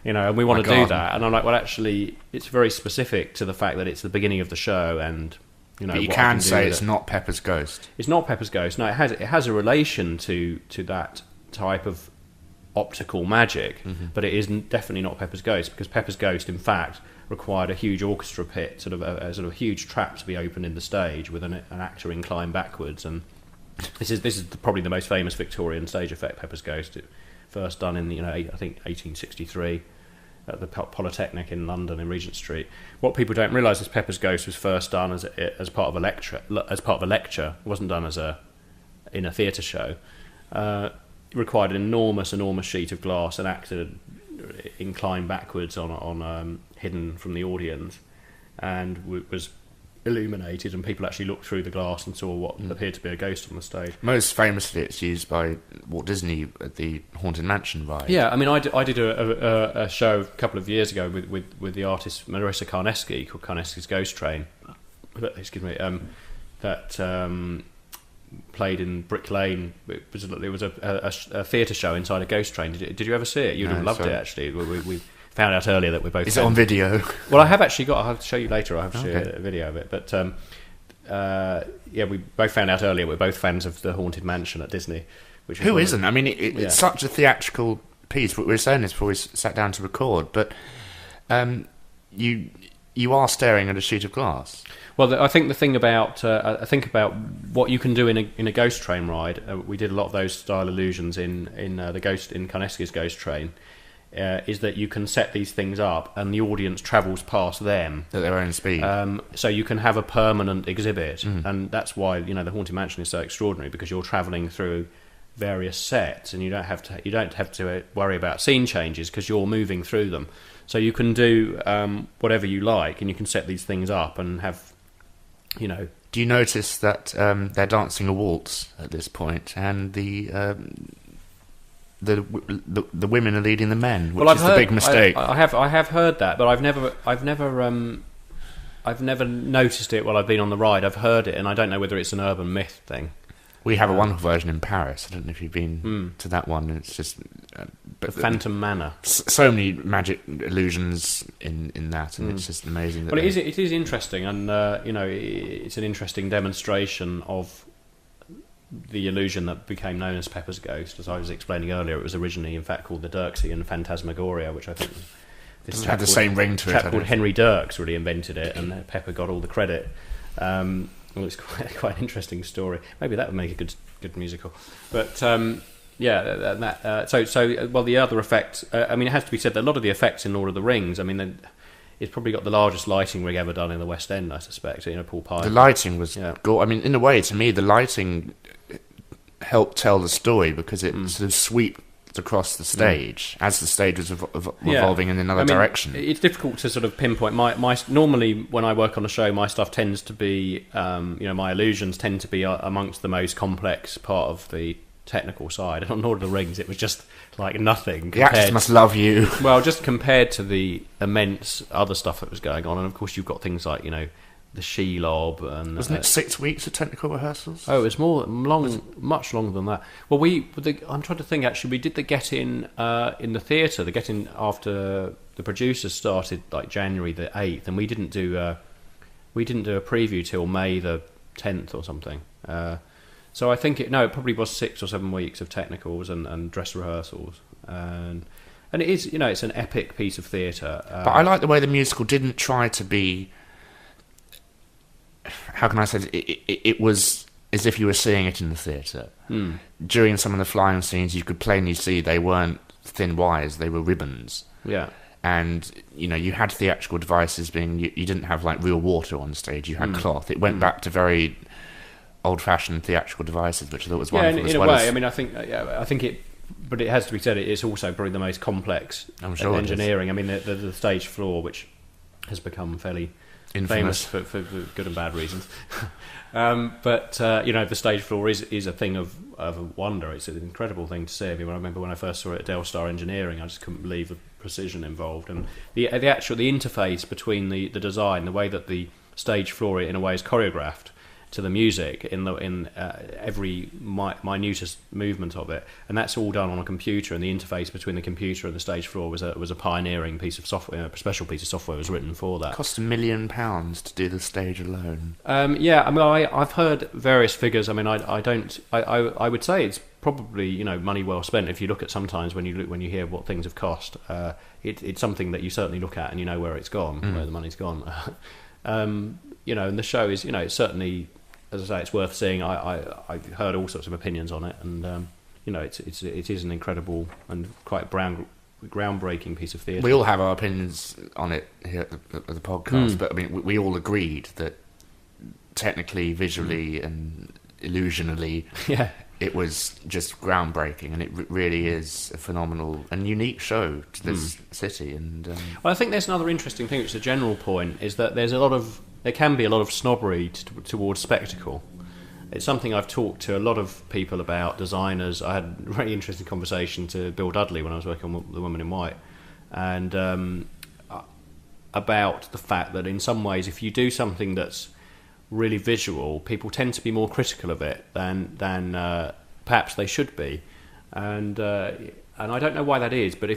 And we want to do that. And I'm like, well, actually, it's very specific to the fact that it's the beginning of the show, and but you can say it's not Pepper's Ghost. It's not Pepper's Ghost. No, it has a relation to that type of optical magic, but it is definitely not Pepper's Ghost, because Pepper's Ghost, in fact, required a huge orchestra pit, sort of a huge trap to be opened in the stage with an actor inclined backwards. And this is probably the most famous Victorian stage effect, Pepper's Ghost. It first done in I think 1863. At the Polytechnic in London, in Regent Street. What people don't realise is Pepper's Ghost was first done as part of a lecture. It wasn't done in a theatre show. It required an enormous sheet of glass, an actor inclined backwards on hidden from the audience, and was illuminated, and people actually looked through the glass and saw what appeared to be a ghost on the stage. Most famously, it's used by Walt Disney at the Haunted Mansion ride. Yeah, I mean, I did a show a couple of years ago with the artist Marissa Karneski, called Karneski's Ghost Train. That played in Brick Lane. It was a theatre show inside a ghost train. Did you ever see it? You'd have loved it, actually. We found out earlier that we're both... Is it on video? Well, I have actually got... I'll have to show you later. I'll have to show you a video of it. But, we both found out earlier we're both fans of the Haunted Mansion at Disney. Who isn't? I mean, it's such a theatrical piece. We were saying this before we sat down to record, but you are staring at a sheet of glass. Well, I think the thing about... I think about what you can do in a ghost train ride. We did a lot of those style illusions in Karneski's Ghost Train. Is that you can set these things up and the audience travels past them at their own speed. So you can have a permanent exhibit, and that's why the Haunted Mansion is so extraordinary, because you're travelling through various sets, and you don't have to worry about scene changes, because you're moving through them. So you can do whatever you like, and you can set these things up and have, Do you notice that they're dancing a waltz at this point, and the women are leading the men, which is the big mistake. I have heard that, but I've never noticed it while I've been on the ride. I've heard it, and I don't know whether it's an urban myth thing. We have a wonderful version in Paris. I don't know if you've been to that one. It's just the Phantom Manor. So many magic illusions in that, and it's just amazing. Well, it is interesting, and it's an interesting demonstration of the illusion that became known as Pepper's Ghost. As I was explaining earlier, it was originally, in fact, called the Dirksian Phantasmagoria, which I think this had the same ring to it. A chap called Henry Dirks really invented it, and Pepper got all the credit. Well, it's quite an interesting story. Maybe that would make a good musical. But the other effects. I mean, it has to be said that a lot of the effects in Lord of the Rings. I mean, it's probably got the largest lighting rig ever done in the West End, I suspect. Paul Pye. The lighting was. I mean, in a way, to me, the lighting helped tell the story, because it sort of swept across the stage as the stage was evolving in another direction. It's difficult to sort of pinpoint. My normally when I work on a show, my stuff tends to be, my illusions tend to be amongst the most complex part of the technical side. And on Lord of the Rings, it was just like nothing. The actors must love you. Well, just compared to the immense other stuff that was going on, and of course you've got things like the Shelob, and wasn't it 6 weeks of technical rehearsals? Oh, it was much longer than that. Well, I'm trying to think. Actually, we did the get-in in the theatre. The get-in after the producers started like January the 8th, and we didn't do a preview till May the 10th or something. So I think it probably was 6 or 7 weeks of technicals and dress rehearsals, and it is it's an epic piece of theatre. But I like the way the musical didn't try to be. How can I say it? It as if you were seeing it in the theatre. During some of the flying scenes, you could plainly see they weren't thin wires, they were ribbons. Yeah. And, you had theatrical devices being... You didn't have, real water on stage. You had cloth. It went back to very old-fashioned theatrical devices, which I thought was wonderful. In a way. I mean, I think it... But it has to be said, it's also probably the most complex engineering. I mean, the stage floor, which has become fairly famous for good and bad reasons. But the stage floor is a thing of wonder. It's an incredible thing to see. I mean, I remember when I first saw it at Del Star Engineering, I just couldn't believe the precision involved and the interface between the design, the way that the stage floor in a way is choreographed to the music in every minutest movement of it, and that's all done on a computer. And the interface between the computer and the stage floor was a pioneering piece of software. A special piece of software was written for that. It cost £1 million to do the stage alone. I've heard various figures. I mean, I would say it's probably money well spent. If you look at sometimes when you hear what things have cost, it's something that you certainly look at and you know where it's gone, where the money's gone. And the show is it's certainly. As I say, it's worth seeing. I've heard all sorts of opinions on it, and it is an incredible and quite groundbreaking piece of theatre. We all have our opinions on it here at the podcast, but I mean, we all agreed that technically, visually, and illusionally, it was just groundbreaking, and it really is a phenomenal and unique show to this city. And well, I think there's another interesting thing, which is a general point, is that there can be a lot of snobbery towards spectacle. It's something I've talked to a lot of people about, designers. I had a very interesting conversation to Bill Dudley when I was working on The Woman in White, and about the fact that in some ways, if you do something that's really visual, people tend to be more critical of it than perhaps they should be, and I don't know why that is, but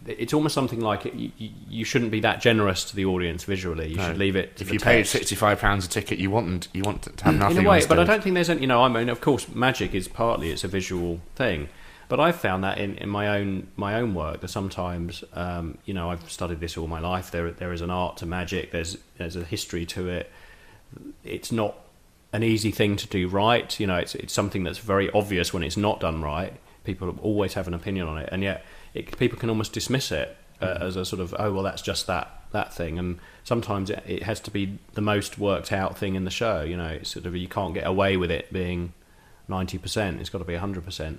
it's almost something like you shouldn't be that generous to the audience visually. You should leave it to if the you text. paid £65 a ticket, you want to have nothing in a way, on but I stage. don't think there's any. I mean, of course, magic is partly it's a visual thing, but I've found that in my own work that sometimes I've studied this all my life. There is an art to magic. There's a history to it. It's not an easy thing to do right. It's something that's very obvious when it's not done right. People always have an opinion on it, and yet people can almost dismiss it as a sort of, oh well, that's just that thing. And sometimes it has to be the most worked out thing in the show. It's sort of, you can't get away with it being 90%. It's got to be 100%.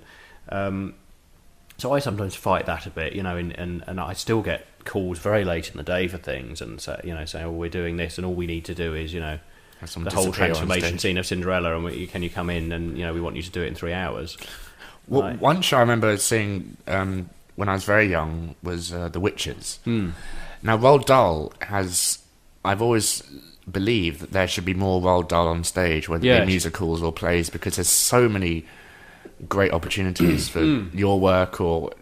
So I sometimes fight that a bit, and I still get calls very late in the day for things, and saying, oh, we're doing this, and all we need to do is the whole transformation scene of Cinderella, and can you come in and we want you to do it in 3 hours. Well, Right. one show I remember seeing when I was very young was The Witches. Now, Roald Dahl I've always believed that there should be more Roald Dahl on stage, whether it be musicals or plays, because there's so many great opportunities for your work or,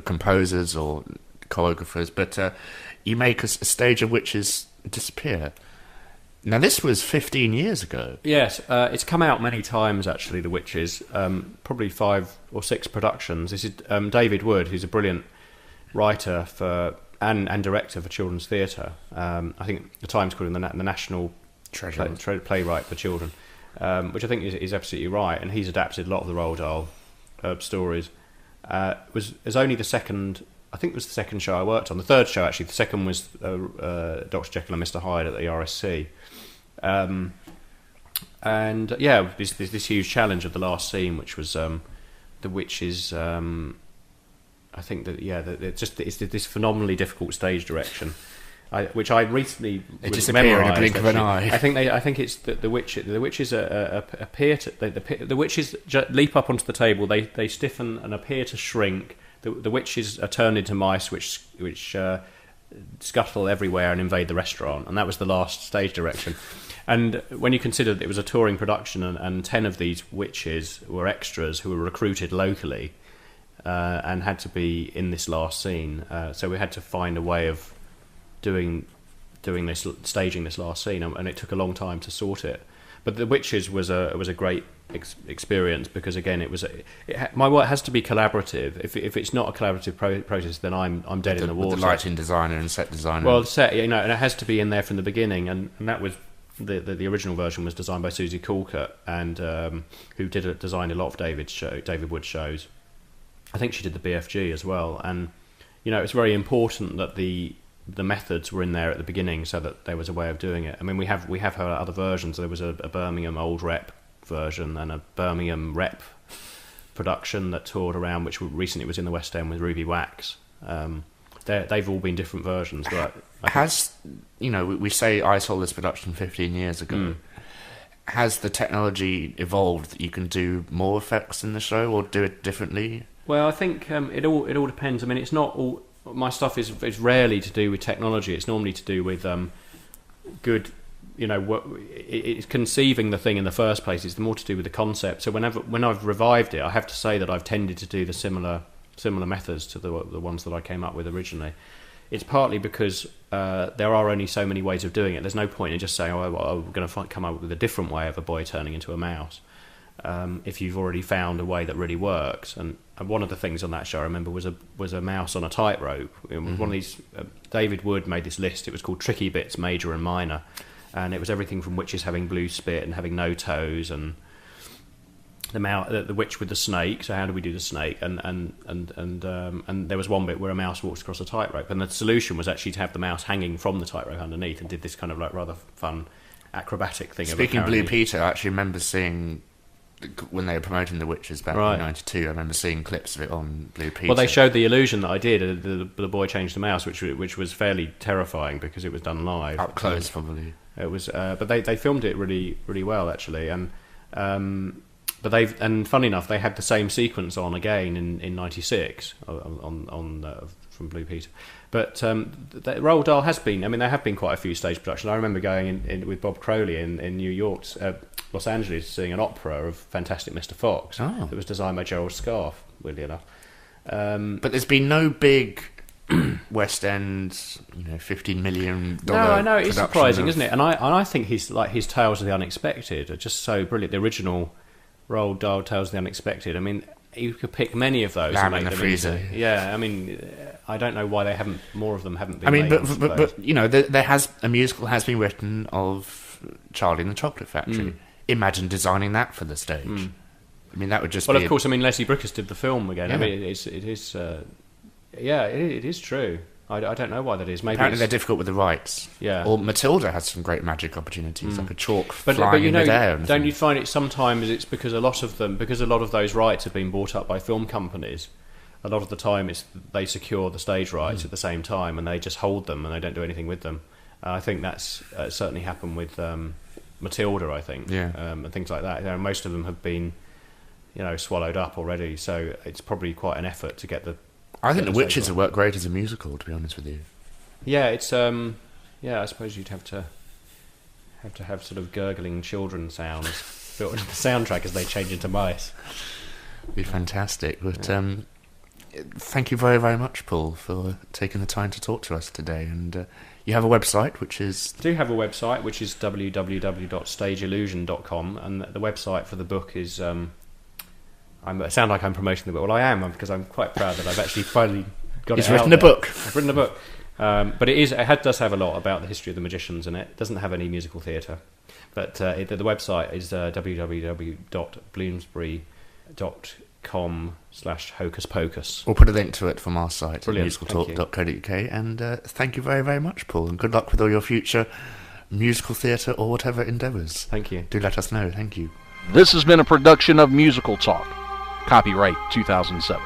composers or choreographers, but you make a stage of witches disappear. Now, this was 15 years ago. Yes, it's come out many times, actually, The Witches, probably 5 or 6 productions. This is David Wood, who's a brilliant writer and director for children's theatre. I think the Times called him the National Playwright for Children, which I think is absolutely right, and he's adapted a lot of the Roald Dahl stories. It was only the second... I think it was the second show I worked on. The third show, actually. The second was Dr. Jekyll and Mr. Hyde at the RSC. This huge challenge of the last scene, which was the witches. I think that it's this phenomenally difficult stage direction, which I recently disappear in a blink of an eye. I think it's the witches. The witches appear to the witches leap up onto the table. They stiffen and appear to shrink. The witches are turned into mice, which scuttle everywhere and invade the restaurant, and that was the last stage direction. And when you consider that it was a touring production, and 10 of these witches were extras who were recruited locally and had to be in this last scene, so we had to find a way of staging this last scene, and it took a long time to sort it. But The Witches was a great experience because, again, my work has to be collaborative. If it's not a collaborative process, then I'm dead in the water. With the lighting designer and set designer. Well, and it has to be in there from the beginning, and that was the original version was designed by Susie Colcott, and who designed a lot of David Wood's shows. I think she did the BFG as well, and it's very important that the methods were in there at the beginning, so that there was a way of doing it. I mean, we have her other versions. There was a Birmingham old rep version and a Birmingham rep production that toured around, which recently was in the West End with Ruby Wax. They've all been different versions, but we say I saw this production 15 years ago. Has the technology evolved that you can do more effects in the show or do it differently? Well, I think it all depends. I mean, it's not all my stuff is rarely to do with technology. It's normally to do with good. It's conceiving the thing in the first place. It's more to do with the concept. So when I've revived it, I have to say that I've tended to do the similar methods to the ones that I came up with originally. It's partly because there are only so many ways of doing it. There's no point in just saying, we're going to come up with a different way of a boy turning into a mouse. If you've already found a way that really works. And one of the things on that show I remember was a mouse on a tightrope. One of these David Wood made this list. It was called Tricky Bits, Major and Minor, and it was everything from witches having blue spit and having no toes, and the witch with the snake. So how do we do the snake? And there was one bit where a mouse walks across a tightrope, and the solution was actually to have the mouse hanging from the tightrope underneath, and did this kind of like rather fun acrobatic thing. Speaking of Blue Peter, I actually remember seeing, when they were promoting the witches back in '92, I remember seeing clips of it on Blue Peter. Well, they showed the illusion that I did. The boy changed the mouse, which was fairly terrifying because it was done live, up close, probably. It was, but they filmed it really, really well actually, and funny enough, they had the same sequence on again in '96 from Blue Peter. But Roald Dahl has been. I mean, there have been quite a few stage productions. I remember going in with Bob Crowley in New York, Los Angeles, seeing an opera of Fantastic Mr. Fox that was designed by Gerald Scarfe, weirdly enough. But there's been no big West End, $15 million. No, I know, it's surprising, isn't it? And I think his Tales of the Unexpected are just so brilliant. The original Roald Dahl Tales of the Unexpected. I mean, you could pick many of those. Lamb in the Freezer. Yeah, I mean, I don't know why more of them haven't been. I mean, made, but there has a musical has been written of Charlie and the Chocolate Factory. Imagine designing that for the stage. I mean, that would just. Well, of course. I mean, Leslie Bricusse did the film again. Yeah. I mean, it is true. I don't know why that is. Maybe apparently they're difficult with the rights. Yeah. Or Matilda has some great magic opportunities, like a chalk flying in midair. Don't you find it sometimes it's because a lot of those rights have been bought up by film companies. A lot of the time, they secure the stage rights at the same time, and they just hold them and they don't do anything with them. I think that's certainly happened with Matilda. I think, and things like that. Most of them have been, swallowed up already. So it's probably quite an effort to get the. I think The Witches would work great as a musical, to be honest with you. Yeah, it's I suppose you'd have to have sort of gurgling children sounds built into the soundtrack as they change into mice. It'd be fantastic. But thank you very, very much, Paul, for taking the time to talk to us today. And you have a website, which is... I do have a website, which is www.stageillusion.com, and the website for the book is... I sound like I'm promoting the book. Well, I am, because I'm quite proud that I've actually finally got He's it out written there. a book. I've written a book. But it does have a lot about the history of the magicians in it. It doesn't have any musical theatre. But the website is www.bloomsbury.com/hocus pocus. We'll put a link to it from our site, musicaltalk.co.uk. And thank you very, very much, Paul. And good luck with all your future musical theatre or whatever endeavours. Thank you. Do let us know. Thank you. This has been a production of Musical Talk. Copyright 2007.